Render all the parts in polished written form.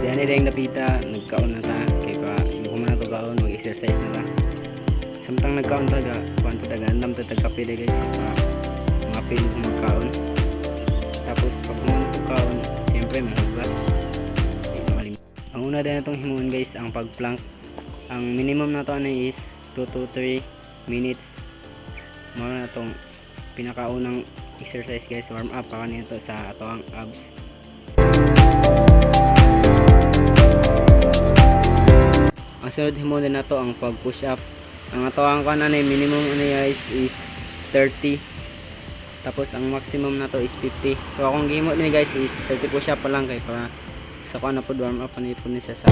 Yan nila yung napita, nagkaon na ta. Kaya pa, hindi ko man na kaon, mag-exercise na ta. Samtang nagkaon taga, kuwan taga, andam ta kape na guys. Mga pin kung magkaon. Tapos pag kaon, siyempre mahugas. Ang una din itong himuon guys, ang pag-plank. Ang minimum na to is 2 to 3 minutes. Mara na itong pinakaunang exercise guys, warm up pa kanito sa atong abs. Ang sunod himuon din na to ang pag-push up. Ang atong kanan ay minimum guys is 30. Tapos ang maximum na to is 50. So akong gihimo din guys is 30 push up pa lang kay para sa kuan na po warm up ni po ni siya sa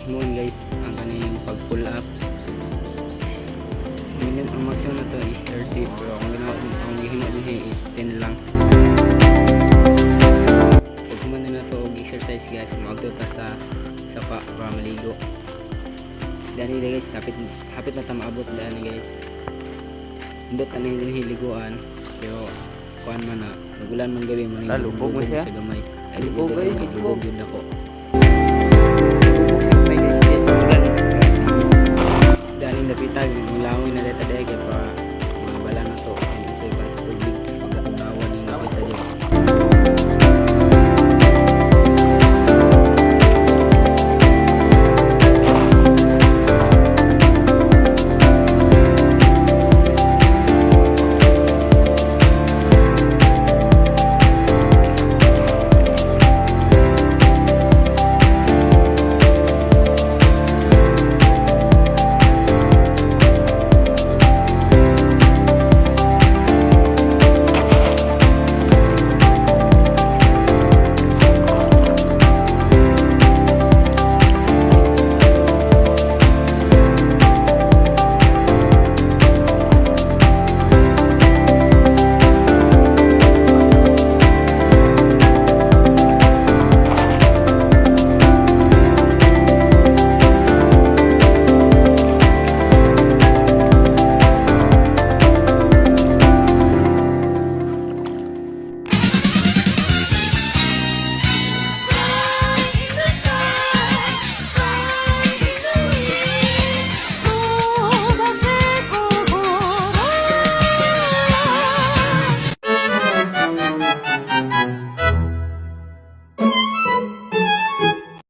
himuon guys ang kaning pag pull up. Ang maximum na to is 30 pero ang gihimo din is 10 lang. Pag humana na to og exercise guys, magtuta sa sapa para maligo. Dani guys, hapit na ta maabot dani guys. Indot ta ning hiliguan pero kuan man na nagulan man gabi man lubog mo siya sa gamay. Ay lubog ay lubog yun ako. Dani napitag milawin na deta dai kay pa mga bala na to.